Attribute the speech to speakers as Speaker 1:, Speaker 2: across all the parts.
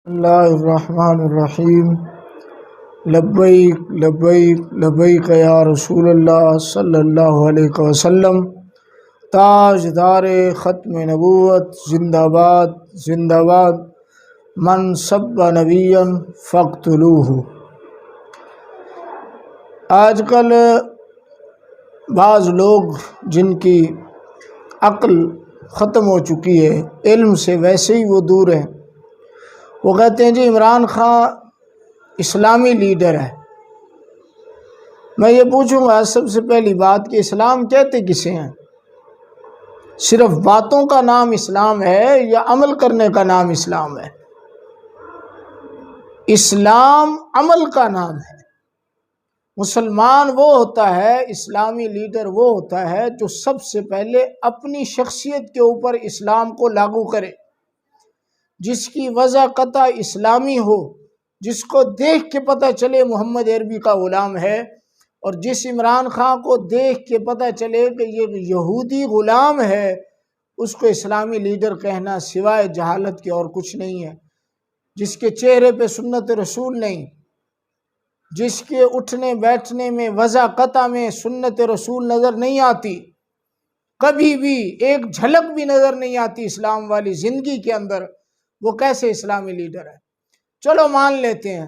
Speaker 1: اللہ الرحمن الرحیم لبیک لبیک لبیک یا رسول اللہ صلی اللہ علیہ وسلم۔ تاجدار ختم نبوت زندہ باد زندہ باد، من سب نبیا فاقتلوہ۔ آج کل بعض لوگ جن کی عقل ختم ہو چکی ہے، علم سے ویسے ہی وہ دور ہیں، وہ کہتے ہیں جی عمران خان اسلامی لیڈر ہے۔ میں یہ پوچھوں گا سب سے پہلی بات کہ اسلام کہتے کسے ہیں؟ صرف باتوں کا نام اسلام ہے یا عمل کرنے کا نام اسلام ہے؟ اسلام عمل کا نام ہے۔ مسلمان وہ ہوتا ہے، اسلامی لیڈر وہ ہوتا ہے جو سب سے پہلے اپنی شخصیت کے اوپر اسلام کو لاگو کرے، جس کی وضع قطع اسلامی ہو، جس کو دیکھ کے پتہ چلے محمد عربی کا غلام ہے، اور جس عمران خان کو دیکھ کے پتہ چلے کہ یہ یہودی غلام ہے، اس کو اسلامی لیڈر کہنا سوائے جہالت کے اور کچھ نہیں ہے۔ جس کے چہرے پہ سنت رسول نہیں، جس کے اٹھنے بیٹھنے میں وضع قطع میں سنت رسول نظر نہیں آتی، کبھی بھی ایک جھلک بھی نظر نہیں آتی اسلام والی زندگی کے اندر، وہ کیسے اسلامی لیڈر ہے؟ چلو مان لیتے ہیں،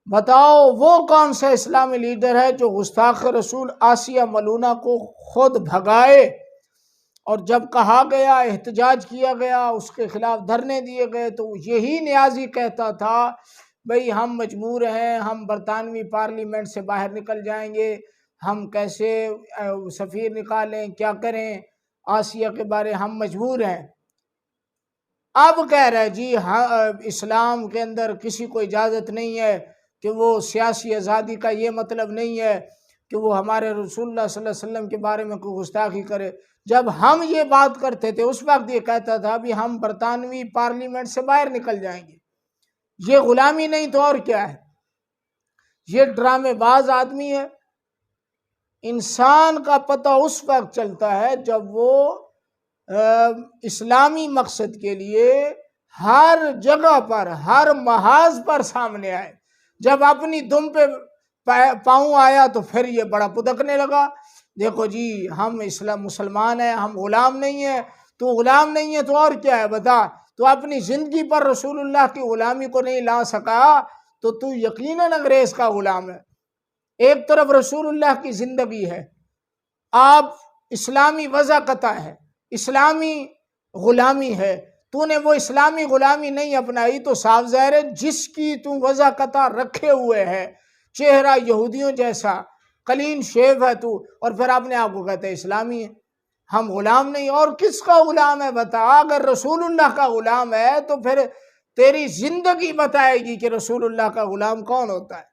Speaker 1: بتاؤ وہ کون سا اسلامی لیڈر ہے جو گستاخ رسول آسیہ ملونہ کو خود بھگائے، اور جب کہا گیا احتجاج کیا گیا اس کے خلاف دھرنے دیے گئے تو یہی نیازی کہتا تھا بھئی ہم مجبور ہیں، ہم برطانوی پارلیمنٹ سے باہر نکل جائیں گے، ہم کیسے سفیر نکالیں، کیا کریں، آسیہ کے بارے ہم مجبور ہیں۔ اب کہہ رہے جی اسلام کے اندر کسی کو اجازت نہیں ہے کہ وہ سیاسی آزادی کا یہ مطلب نہیں ہے کہ وہ ہمارے رسول اللہ صلی اللہ علیہ وسلم کے بارے میں کوئی گستاخی کرے۔ جب ہم یہ بات کرتے تھے اس وقت یہ کہتا تھا بھی ہم برطانوی پارلیمنٹ سے باہر نکل جائیں گے۔ یہ غلامی نہیں تو اور کیا ہے؟ یہ ڈرامے باز آدمی ہے۔ انسان کا پتہ اس وقت چلتا ہے جب وہ اسلامی مقصد کے لیے ہر جگہ پر، ہر محاذ پر سامنے آئے۔ جب اپنی دم پہ پاؤں آیا تو پھر یہ بڑا پدکنے لگا، دیکھو جی ہم مسلمان ہیں، ہم غلام نہیں ہیں۔ تو غلام نہیں ہے تو اور کیا ہے بتا؟ تو اپنی زندگی پر رسول اللہ کی غلامی کو نہیں لا سکا تو یقیناً انگریز کا غلام ہے۔ ایک طرف رسول اللہ کی زندگی ہے، آپ اسلامی وضع قطع ہے، اسلامی غلامی ہے، تو نے وہ اسلامی غلامی نہیں اپنائی تو صاف ظاہر ہے جس کی تو وضع قطع رکھے ہوئے ہے، چہرہ یہودیوں جیسا، کلین شیو ہے تو، اور پھر اپنے آپ کو کہتے ہیں اسلامی ہے۔ ہم غلام نہیں، اور کس کا غلام ہے بتا؟ اگر رسول اللہ کا غلام ہے تو پھر تیری زندگی بتائے گی کہ رسول اللہ کا غلام کون ہوتا ہے۔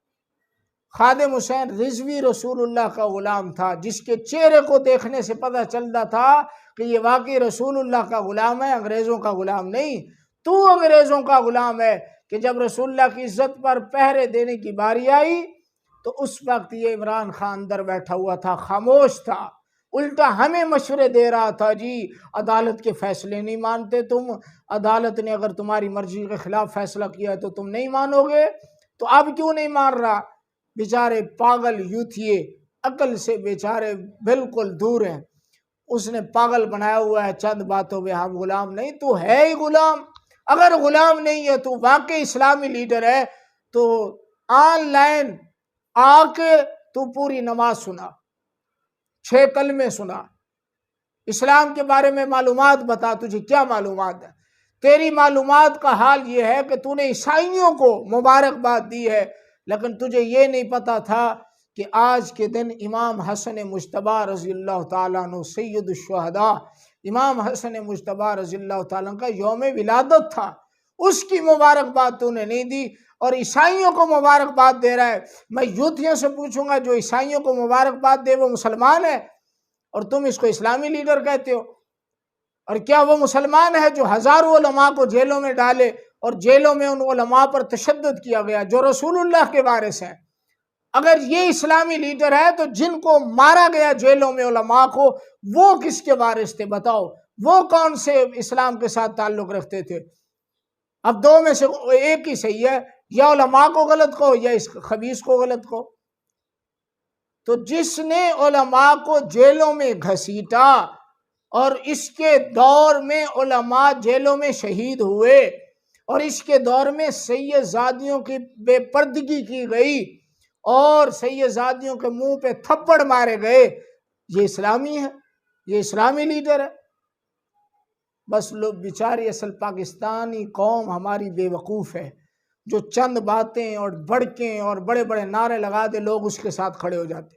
Speaker 1: خادم حسین رضوی رسول اللہ کا غلام تھا، جس کے چہرے کو دیکھنے سے پتہ چلتا تھا کہ یہ واقعی رسول اللہ کا غلام ہے، انگریزوں کا غلام نہیں۔ تو انگریزوں کا غلام ہے کہ جب رسول اللہ کی عزت پر پہرے دینے کی باری آئی تو اس وقت یہ عمران خان اندر بیٹھا ہوا تھا، خاموش تھا، الٹا ہمیں مشورے دے رہا تھا جی عدالت کے فیصلے نہیں مانتے تم، عدالت نے اگر تمہاری مرضی کے خلاف فیصلہ کیا ہے تو تم نہیں مانو گے، تو اب کیوں نہیں مان رہا؟ بیچارے پاگل یوتھیے، عقل سے بیچارے بالکل دور ہیں، اس نے پاگل بنایا ہوا ہے چند باتوں پہ۔ ہم غلام نہیں، تو ہے ہی غلام۔ اگر غلام نہیں ہے تو واقعی اسلامی لیڈر ہے تو آن لائن آ کے تو پوری نماز سنا، 6 کلمے سنا، اسلام کے بارے میں معلومات بتا، تجھے کیا معلومات ہے؟ تیری معلومات کا حال یہ ہے کہ تو نے عیسائیوں کو مبارکباد دی ہے، لیکن تجھے یہ نہیں پتا تھا کہ آج کے دن امام حسن مجتبی رضی اللہ تعالیٰ عنہ سید الشہداء، امام حسن مجتبی رضی اللہ تعالیٰ عنہ کا یوم ولادت تھا، اس کی مبارکباد تو نے نہیں دی، اور عیسائیوں کو مبارکباد دے رہا ہے۔ میں یوتھیوں سے پوچھوں گا جو عیسائیوں کو مبارکباد دے وہ مسلمان ہے، اور تم اس کو اسلامی لیڈر کہتے ہو؟ اور کیا وہ مسلمان ہے جو ہزاروں علماء کو جیلوں میں ڈالے اور جیلوں میں ان علماء پر تشدد کیا گیا جو رسول اللہ کے وارث ہیں؟ اگر یہ اسلامی لیڈر ہے تو جن کو مارا گیا جیلوں میں علماء کو، وہ کس کے وارث تھے بتاؤ؟ وہ کون سے اسلام کے ساتھ تعلق رکھتے تھے؟ اب دو میں سے ایک ہی صحیح ہے، یا علماء کو غلط کہو یا اس خبیث کو غلط کہو۔ تو جس نے علماء کو جیلوں میں گھسیٹا، اور اس کے دور میں علماء جیلوں میں شہید ہوئے، اور اس کے دور میں سیدزادیوں کی بے پردگی کی گئی اور سیدزادیوں کے منہ پہ تھپڑ مارے گئے، یہ اسلامی ہے؟ یہ اسلامی لیڈر ہے؟ بس لوگ بیچاری اصل پاکستانی قوم ہماری بے وقوف ہے، جو چند باتیں اور بڑکیں اور بڑے بڑے نعرے لگا دے لوگ اس کے ساتھ کھڑے ہو جاتے۔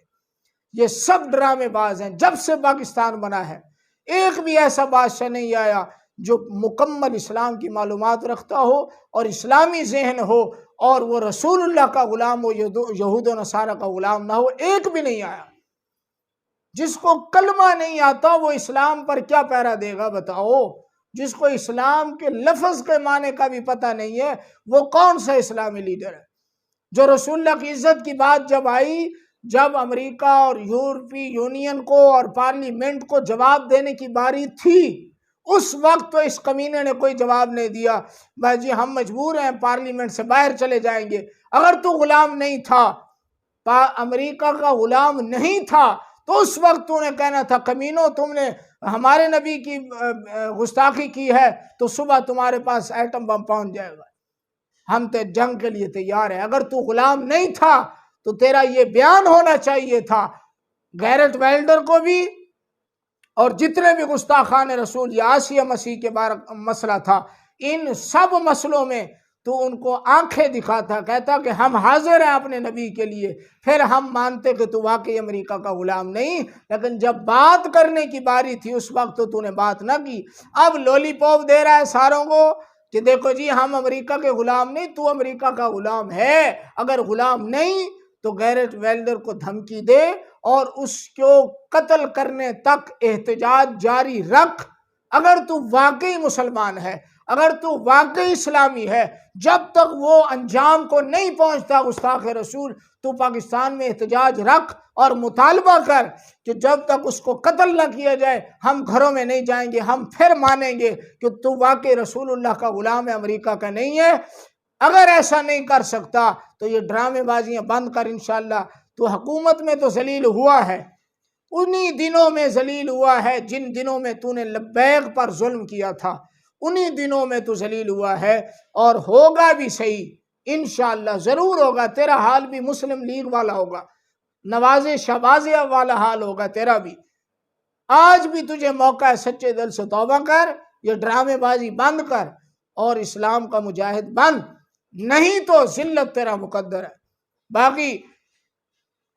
Speaker 1: یہ سب ڈرامے باز ہیں۔ جب سے پاکستان بنا ہے ایک بھی ایسا بادشاہ نہیں آیا جو مکمل اسلام کی معلومات رکھتا ہو اور اسلامی ذہن ہو اور وہ رسول اللہ کا غلام ہو، یہود و نصارہ کا غلام نہ ہو، ایک بھی نہیں آیا۔ جس کو کلمہ نہیں آتا وہ اسلام پر کیا پہرا دے گا بتاؤ؟ جس کو اسلام کے لفظ کے معنی کا بھی پتہ نہیں ہے وہ کون سا اسلامی لیڈر ہے؟ جو رسول اللہ کی عزت کی بات جب آئی، جب امریکہ اور یورپی یونین کو اور پارلیمنٹ کو جواب دینے کی باری تھی، اس وقت تو اس کمینے نے کوئی جواب نہیں دیا، بھائی جی ہم مجبور ہیں پارلیمنٹ سے باہر چلے جائیں گے۔ اگر تو غلام نہیں تھا، امریکہ کا غلام نہیں تھا، تو اس وقت تو نے کہنا تھا کمینوں تم نے ہمارے نبی کی گستاخی کی ہے تو صبح تمہارے پاس ایٹم بم پہنچ جائے گا، ہم تو جنگ کے لیے تیار ہیں۔ اگر تو غلام نہیں تھا تو تیرا یہ بیان ہونا چاہیے تھا۔ گیرٹ ویلڈر کو بھی اور جتنے بھی گستاخان رسول یا آسیہ مسیح کے بارے مسئلہ تھا، ان سب مسئلوں میں تو ان کو آنکھیں دکھاتا، کہتا کہ ہم حاضر ہیں اپنے نبی کے لیے، پھر ہم مانتے کہ تو واقعی امریکہ کا غلام نہیں، لیکن جب بات کرنے کی باری تھی اس وقت تو نے بات نہ کی۔ اب لولی پاپ دے رہا ہے ساروں کو کہ دیکھو جی ہم امریکہ کے غلام نہیں، تو امریکہ کا غلام ہے۔ اگر غلام نہیں تو گیرٹ ویلڈر کو دھمکی دے اور اس کو قتل کرنے تک احتجاج جاری رکھ۔ اگر تو واقعی مسلمان ہے، اگر تو واقعی اسلامی ہے، جب تک وہ انجام کو نہیں پہنچتا گستاخ رسول، تو پاکستان میں احتجاج رکھ اور مطالبہ کر کہ جب تک اس کو قتل نہ کیا جائے ہم گھروں میں نہیں جائیں گے، ہم پھر مانیں گے کہ تو واقعی رسول اللہ کا غلام ہے، امریکہ کا نہیں ہے۔ اگر ایسا نہیں کر سکتا تو یہ ڈرامے بازیاں بند کر انشاءاللہ۔ تو حکومت میں تو ذلیل ہوا ہے، انہی دنوں میں ذلیل ہوا ہے جن دنوں میں تو نے لبیک پر ظلم کیا تھا، انہی دنوں میں تو ذلیل ہوا ہے، اور ہوگا بھی صحیح انشاءاللہ، ضرور ہوگا۔ تیرا حال بھی مسلم لیگ والا ہوگا، نواز شہبازیہ والا حال ہوگا تیرا بھی۔ آج بھی تجھے موقع ہے، سچے دل سے توبہ کر، یہ ڈرامے بازی بند کر اور اسلام کا مجاہد بن، نہیں تو ذلت تیرا مقدر ہے۔ باقی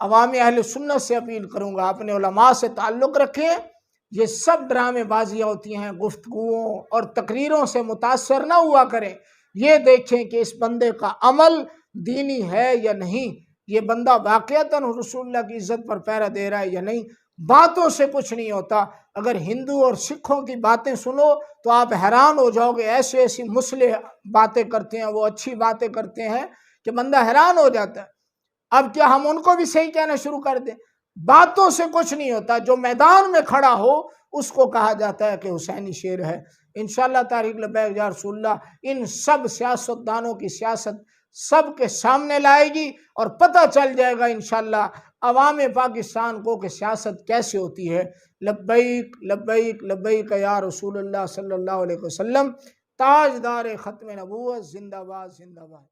Speaker 1: عوام اہل سنت سے اپیل کروں گا اپنے علماء سے تعلق رکھیں، یہ سب ڈرامے بازیاں ہوتی ہیں، گفتگوؤں اور تقریروں سے متاثر نہ ہوا کریں، یہ دیکھیں کہ اس بندے کا عمل دینی ہے یا نہیں، یہ بندہ واقعتاً رسول اللہ کی عزت پر پہرا دے رہا ہے یا نہیں۔ باتوں سے کچھ نہیں ہوتا، اگر ہندو اور سکھوں کی باتیں سنو تو آپ حیران ہو جاؤ گے، ایسی ایسی مصلح باتیں کرتے ہیں، وہ اچھی باتیں کرتے ہیں کہ بندہ حیران ہو جاتا ہے۔ اب کیا ہم ان کو بھی صحیح کہنا شروع کر دیں؟ باتوں سے کچھ نہیں ہوتا، جو میدان میں کھڑا ہو اس کو کہا جاتا ہے کہ حسینی شیر ہے۔ انشاءاللہ تحریک لبیک یا رسول اللہ ان سب سیاستدانوں کی سیاست سب کے سامنے لائے گی اور پتہ چل جائے گا انشاءاللہ عوام پاکستان کو کہ سیاست کیسے ہوتی ہے۔ لبیک لبیک لبیک یا رسول اللہ صلی اللہ علیہ وسلم، تاجدار ختم نبوت، زندہ باد زندہ باد۔